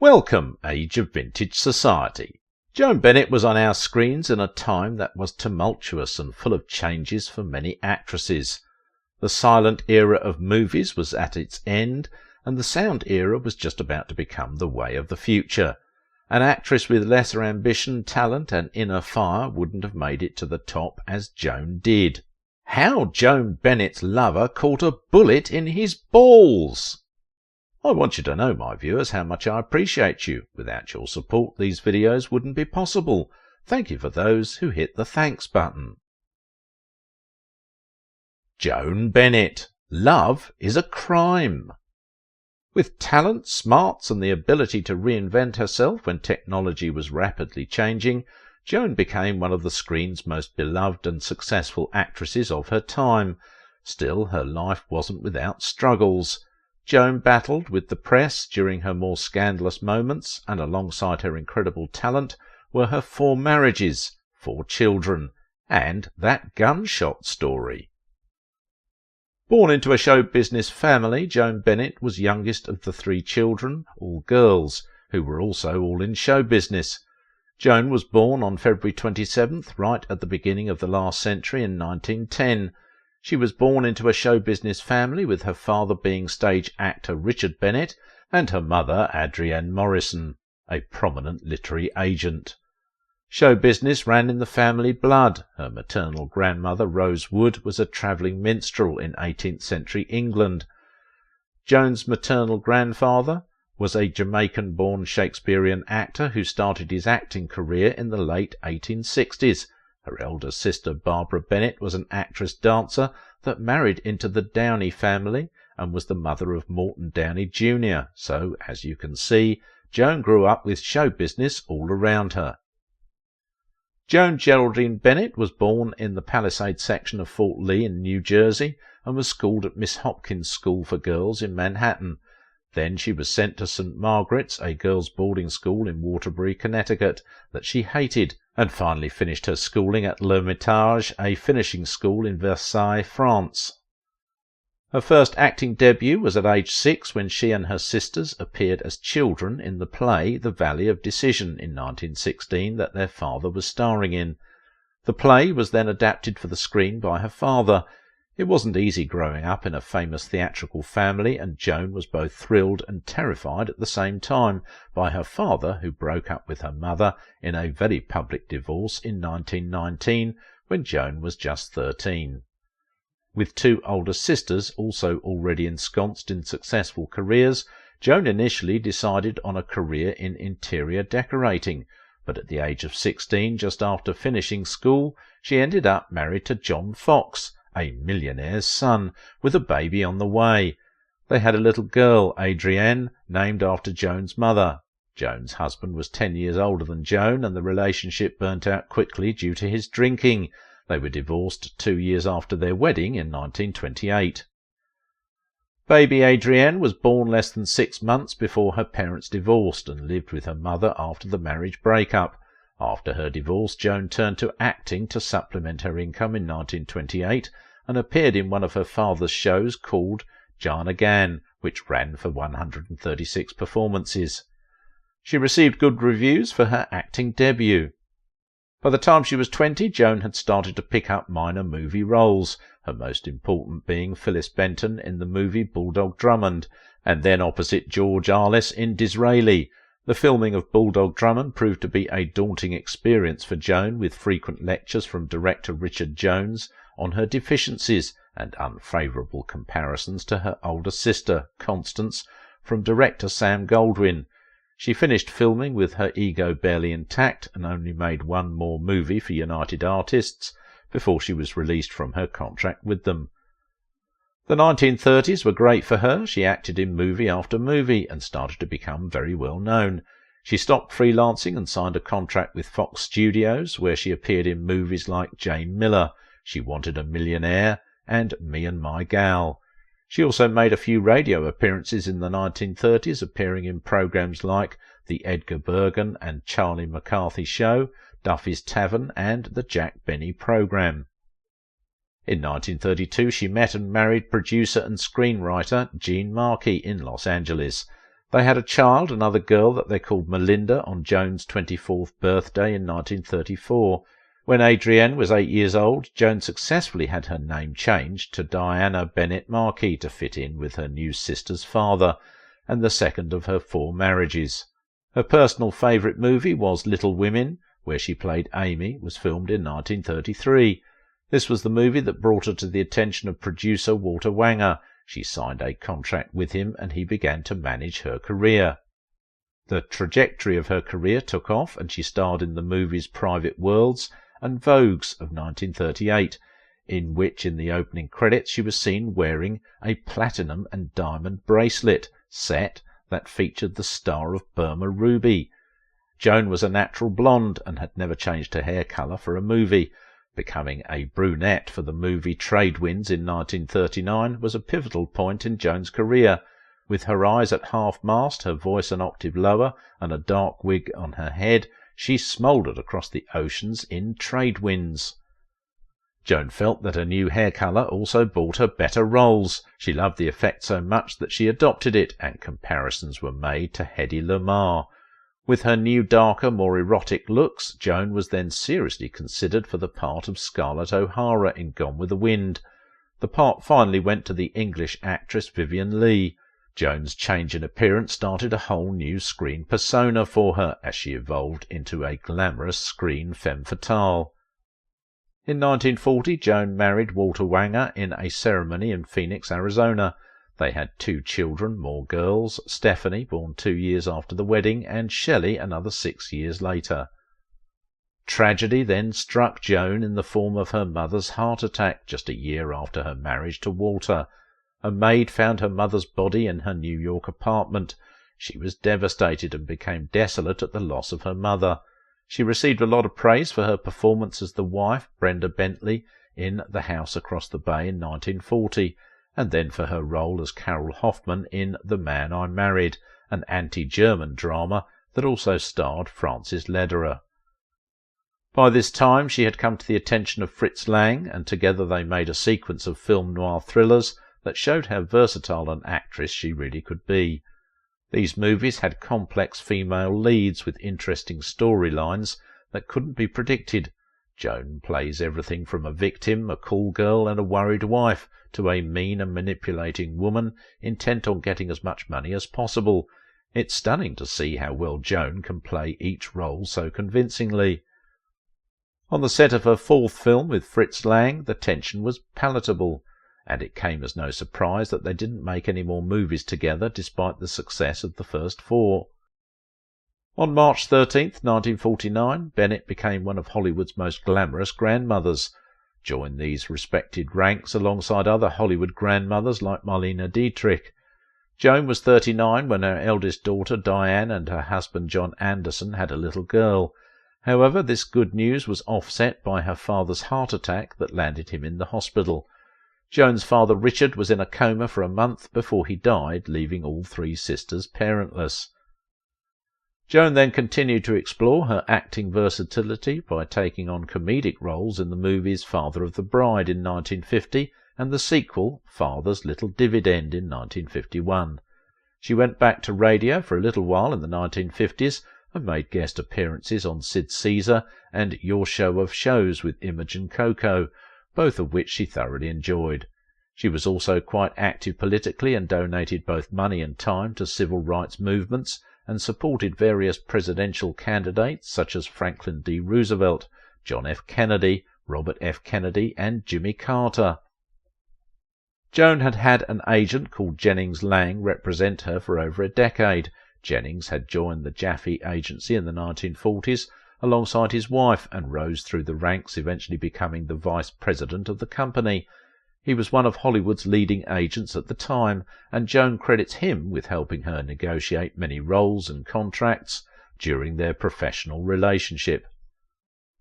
Welcome, age of vintage society. Joan Bennett was on our screens in a time that was tumultuous and full of changes for many actresses. The silent era of movies was at its end, and the sound era was just about to become the way of the future. An actress with lesser ambition, talent, and inner fire wouldn't have made it to the top as Joan did. How Joan Bennett's lover caught a bullet in his balls! I want you to know, my viewers, how much I appreciate you. Without your support, these videos wouldn't be possible. Thank you for those who hit the thanks button. Joan Bennett. Love is a crime. With talent, smarts, and the ability to reinvent herself when technology was rapidly changing, Joan became one of the screen's most beloved and successful actresses of her time. Still, her life wasn't without struggles. Joan battled with the press during her more scandalous moments, and alongside her incredible talent were her 4 marriages, 4 children, and that gunshot story. Born into a show business family, Joan Bennett was youngest of the 3 children, all girls, who were also all in show business. Joan was born on February 27th, right at the beginning of the last century in 1910. She was born into a show business family, with her father being stage actor Richard Bennett and her mother Adrienne Morrison, a prominent literary agent. Show business ran in the family blood. Her maternal grandmother Rose Wood was a travelling minstrel in 18th century England. Joan's maternal grandfather was a Jamaican-born Shakespearean actor who started his acting career in the late 1860s. Her elder sister Barbara Bennett was an actress-dancer that married into the Downey family and was the mother of Morton Downey Jr. So, as you can see, Joan grew up with show business all around her. Joan Geraldine Bennett was born in the Palisades section of Fort Lee in New Jersey and was schooled at Miss Hopkins School for Girls in Manhattan. Then she was sent to St. Margaret's, a girls' boarding school in Waterbury, Connecticut, that she hated, and finally finished her schooling at L'Hermitage, a finishing school in Versailles, France. Her first acting debut was at age 6 when she and her sisters appeared as children in the play The Valley of Decision in 1916 that their father was starring in. The play was then adapted for the screen by her father. It wasn't easy growing up in a famous theatrical family, and Joan was both thrilled and terrified at the same time by her father, who broke up with her mother in a very public divorce in 1919 when Joan was just 13. With 2 older sisters also already ensconced in successful careers, Joan initially decided on a career in interior decorating, but at the age of 16, just after finishing school, she ended up married to John Fox, a millionaire's son, with a baby on the way. They had a little girl, Adrienne, named after Joan's mother. Joan's husband was 10 years older than Joan, and the relationship burnt out quickly due to his drinking. They were divorced 2 years after their wedding in 1928. Baby Adrienne was born less than 6 months before her parents divorced and lived with her mother after the marriage breakup. After her divorce, Joan turned to acting to supplement her income in 1928 and appeared in one of her father's shows called Jana Gan, which ran for 136 performances. She received good reviews for her acting debut. By the time she was 20, Joan had started to pick up minor movie roles, her most important being Phyllis Benton in the movie Bulldog Drummond, and then opposite George Arliss in Disraeli. The filming of Bulldog Drummond proved to be a daunting experience for Joan, with frequent lectures from director Richard Jones on her deficiencies and unfavourable comparisons to her older sister, Constance, from director Sam Goldwyn. She finished filming with her ego barely intact and only made 1 more movie for United Artists before she was released from her contract with them. The 1930s were great for her. She acted in movie after movie and started to become very well known. She stopped freelancing and signed a contract with Fox Studios, where she appeared in movies like Jane Miller, She Wanted a Millionaire, and Me and My Gal. She also made a few radio appearances in the 1930s, appearing in programs like The Edgar Bergen and Charlie McCarthy Show, Duffy's Tavern, and The Jack Benny Program. In 1932 she met and married producer and screenwriter Gene Markey in Los Angeles. They had a child, another girl that they called Melinda, on Joan's 24th birthday in 1934. When Adrienne was 8 years old, Joan successfully had her name changed to Diana Bennett Markey to fit in with her new sister's father, and the second of her 4 marriages. Her personal favourite movie was Little Women, where she played Amy, was filmed in 1933. This was the movie that brought her to the attention of producer Walter Wanger. She signed a contract with him and he began to manage her career. The trajectory of her career took off and she starred in the movies Private Worlds and Vogues of 1938, in which in the opening credits she was seen wearing a platinum and diamond bracelet set that featured the star of Burma Ruby. Joan was a natural blonde and had never changed her hair colour for a movie. Becoming a brunette for the movie Trade Winds in 1939 was a pivotal point in Joan's career. With her eyes at half-mast, her voice an octave lower, and a dark wig on her head, she smouldered across the oceans in Trade Winds. Joan felt that a new hair colour also brought her better roles. She loved the effect so much that she adopted it, and comparisons were made to Hedy Lamarr. With her new darker, more erotic looks, Joan was then seriously considered for the part of Scarlett O'Hara in Gone with the Wind. The part finally went to the English actress Vivien Leigh. Joan's change in appearance started a whole new screen persona for her as she evolved into a glamorous screen femme fatale. In 1940, Joan married Walter Wanger in a ceremony in Phoenix, Arizona. They had 2 children, more girls, Stephanie, born 2 years after the wedding, and Shelley another 6 years later. Tragedy then struck Joan in the form of her mother's heart attack just a year after her marriage to Walter. A maid found her mother's body in her New York apartment. She was devastated and became desolate at the loss of her mother. She received a lot of praise for her performance as the wife, Brenda Bentley, in The House Across the Bay in 1940, and then for her role as Carol Hoffman in The Man I Married, an anti-German drama that also starred Francis Lederer. By this time she had come to the attention of Fritz Lang, and together they made a sequence of film noir thrillers that showed how versatile an actress she really could be. These movies had complex female leads with interesting storylines that couldn't be predicted. Joan plays everything from a victim, a cool girl, and a worried wife, to a mean and manipulating woman intent on getting as much money as possible. It's stunning to see how well Joan can play each role so convincingly. On the set of her 4th film with Fritz Lang, the tension was palatable, and it came as no surprise that they didn't make any more movies together despite the success of the first 4. On March 13, 1949, Bennett became one of Hollywood's most glamorous grandmothers, joined these respected ranks alongside other Hollywood grandmothers like Marlene Dietrich. Joan was 39 when her eldest daughter Diane and her husband John Anderson had a little girl. However, this good news was offset by her father's heart attack that landed him in the hospital. Joan's father Richard was in a coma for a month before he died, leaving all 3 sisters parentless. Joan then continued to explore her acting versatility by taking on comedic roles in the movies Father of the Bride in 1950 and the sequel Father's Little Dividend in 1951. She went back to radio for a little while in the 1950s and made guest appearances on Sid Caesar and Your Show of Shows with Imogen Coco, both of which she thoroughly enjoyed. She was also quite active politically and donated both money and time to civil rights movements, and supported various presidential candidates such as Franklin D. Roosevelt, John F. Kennedy, Robert F. Kennedy, and Jimmy Carter. Joan had had an agent called Jennings Lang represent her for over a decade. Jennings had joined the Jaffe Agency in the 1940s alongside his wife and rose through the ranks, eventually becoming the vice president of the company. He was one of Hollywood's leading agents at the time, and Joan credits him with helping her negotiate many roles and contracts during their professional relationship.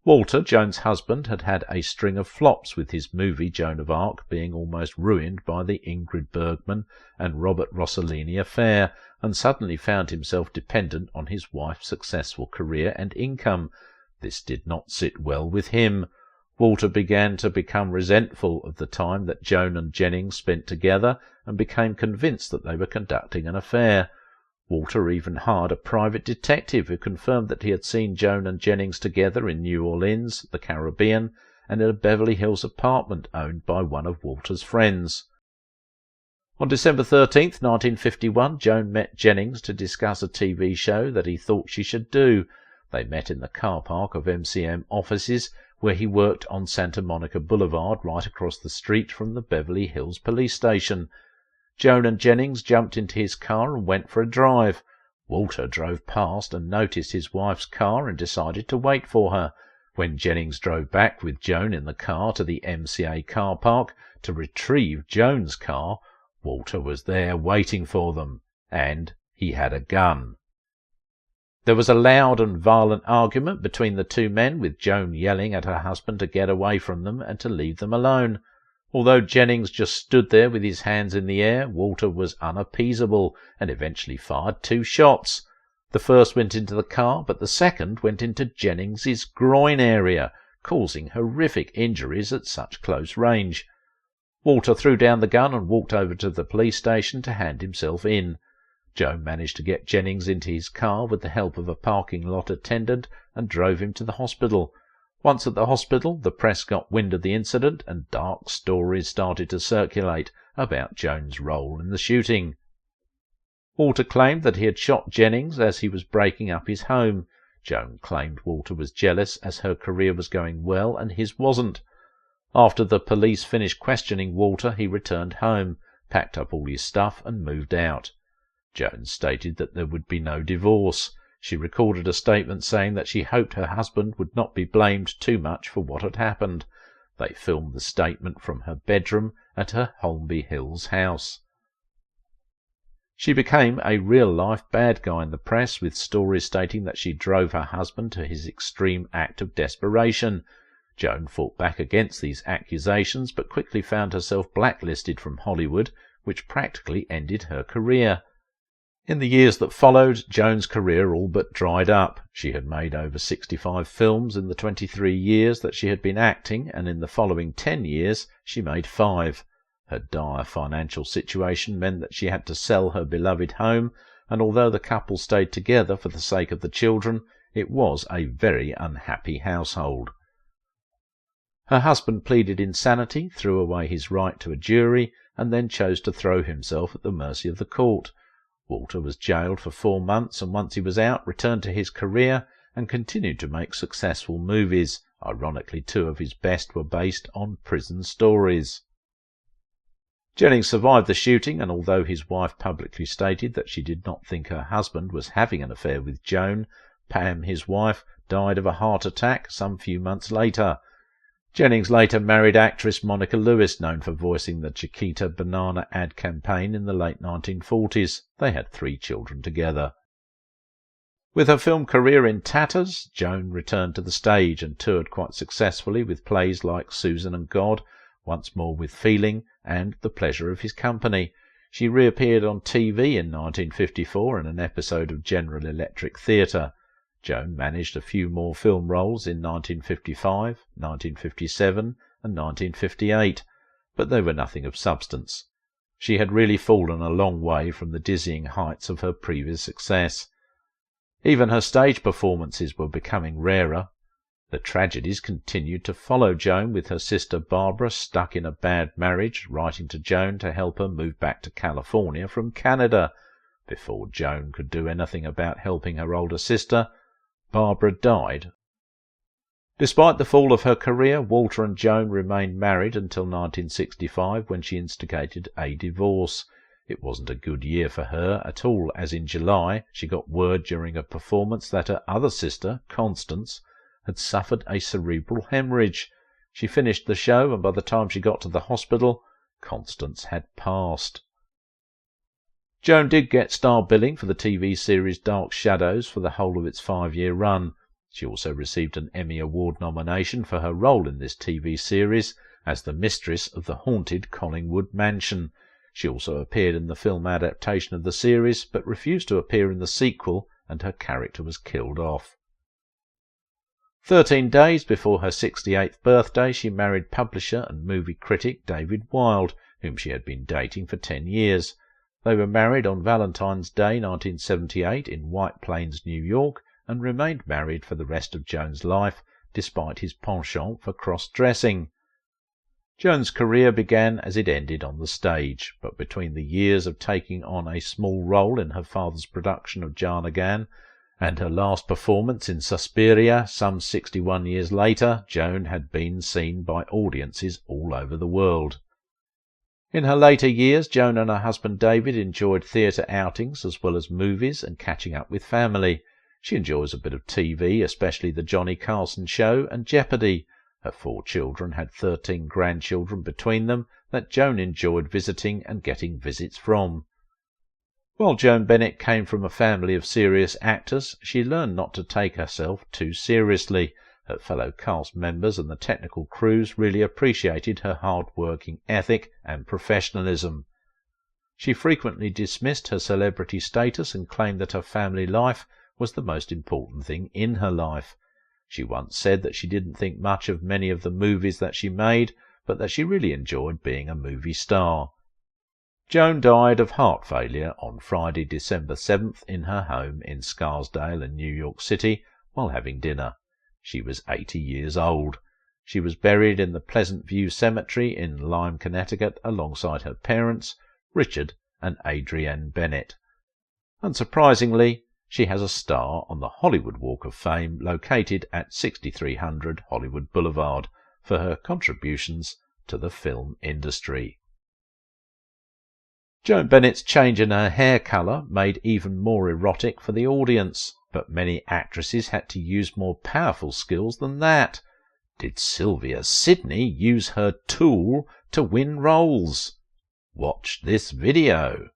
Walter, Joan's husband, had had a string of flops, with his movie Joan of Arc being almost ruined by the Ingrid Bergman and Robert Rossellini affair, and suddenly found himself dependent on his wife's successful career and income. This did not sit well with him. Walter began to become resentful of the time that Joan and Jennings spent together and became convinced that they were conducting an affair. Walter even hired a private detective who confirmed that he had seen Joan and Jennings together in New Orleans, the Caribbean, and in a Beverly Hills apartment owned by one of Walter's friends. On December 13th, 1951, Joan met Jennings to discuss a TV show that he thought she should do. They met in the car park of MCM offices, where he worked on Santa Monica Boulevard, right across the street from the Beverly Hills police station. Joan and Jennings jumped into his car and went for a drive. Walter drove past and noticed his wife's car and decided to wait for her. When Jennings drove back with Joan in the car to the MCA car park to retrieve Joan's car, Walter was there waiting for them, and he had a gun. There was a loud and violent argument between the two men, with Joan yelling at her husband to get away from them and to leave them alone. Although Jennings just stood there with his hands in the air, Walter was unappeasable and eventually fired 2 shots. The first went into the car, but the second went into Jennings's groin area, causing horrific injuries at such close range. Walter threw down the gun and walked over to the police station to hand himself in. Joan managed to get Jennings into his car with the help of a parking lot attendant and drove him to the hospital. Once at the hospital, the press got wind of the incident and dark stories started to circulate about Joan's role in the shooting. Walter claimed that he had shot Jennings as he was breaking up his home. Joan claimed Walter was jealous as her career was going well and his wasn't. After the police finished questioning Walter, he returned home, packed up all his stuff and moved out. Joan stated that there would be no divorce. She recorded a statement saying that she hoped her husband would not be blamed too much for what had happened. They filmed the statement from her bedroom at her Holmby Hills house. She became a real-life bad guy in the press, with stories stating that she drove her husband to his extreme act of desperation. Joan fought back against these accusations, but quickly found herself blacklisted from Hollywood, which practically ended her career. In the years that followed, Joan's career all but dried up. She had made over 65 films in the 23 years that she had been acting, and in the following 10 years she made 5. Her dire financial situation meant that she had to sell her beloved home, and although the couple stayed together for the sake of the children, it was a very unhappy household. Her husband pleaded insanity, threw away his right to a jury, and then chose to throw himself at the mercy of the court. Walter was jailed for 4 months, and once he was out, returned to his career and continued to make successful movies. Ironically, 2 of his best were based on prison stories. Jennings survived the shooting, and although his wife publicly stated that she did not think her husband was having an affair with Joan, Pam, his wife, died of a heart attack some few months later. Jennings later married actress Monica Lewis, known for voicing the Chiquita banana ad campaign in the late 1940s. They had 3 children together. With her film career in tatters, Joan returned to the stage and toured quite successfully with plays like Susan and God, Once More with Feeling, and The Pleasure of His Company. She reappeared on TV in 1954 in an episode of General Electric Theatre. Joan managed a few more film roles in 1955, 1957 and 1958, but they were nothing of substance. She had really fallen a long way from the dizzying heights of her previous success. Even her stage performances were becoming rarer. The tragedies continued to follow Joan, with her sister Barbara stuck in a bad marriage, writing to Joan to help her move back to California from Canada. Before Joan could do anything about helping her older sister, Barbara died. Despite the fall of her career, Walter and Joan remained married until 1965, when she instigated a divorce. It wasn't a good year for her at all, as in July she got word during a performance that her other sister, Constance, had suffered a cerebral hemorrhage. She finished the show, and by the time she got to the hospital, Constance had passed. Joan did get star billing for the TV series Dark Shadows for the whole of its 5-year run. She also received an Emmy Award nomination for her role in this TV series as the mistress of the haunted Collingwood mansion. She also appeared in the film adaptation of the series, but refused to appear in the sequel, and her character was killed off. 13 days before her 68th birthday, she married publisher and movie critic David Wilde, whom she had been dating for 10 years. They were married on Valentine's Day 1978 in White Plains, New York, and remained married for the rest of Joan's life, despite his penchant for cross-dressing. Joan's career began as it ended on the stage, but between the years of taking on a small role in her father's production of Jarnagan and her last performance in Suspiria some 61 years later, Joan had been seen by audiences all over the world. In her later years, Joan and her husband David enjoyed theatre outings as well as movies and catching up with family. She enjoys a bit of TV, especially The Johnny Carson Show and Jeopardy! Her 4 children had 13 grandchildren between them that Joan enjoyed visiting and getting visits from. While Joan Bennett came from a family of serious actors, she learned not to take herself too seriously. Her fellow cast members and the technical crews really appreciated her hard-working ethic and professionalism. She frequently dismissed her celebrity status and claimed that her family life was the most important thing in her life. She once said that she didn't think much of many of the movies that she made, but that she really enjoyed being a movie star. Joan died of heart failure on Friday, December 7th in her home in Scarsdale in New York City while having dinner. She was 80 years old. She was buried in the Pleasant View Cemetery in Lyme, Connecticut, alongside her parents, Richard and Adrienne Bennett. Unsurprisingly, she has a star on the Hollywood Walk of Fame located at 6300 Hollywood Boulevard for her contributions to the film industry. Joan Bennett's change in her hair colour made even more erotic for the audience, but many actresses had to use more powerful skills than that. Did Sylvia Sidney use her tool to win roles? Watch this video.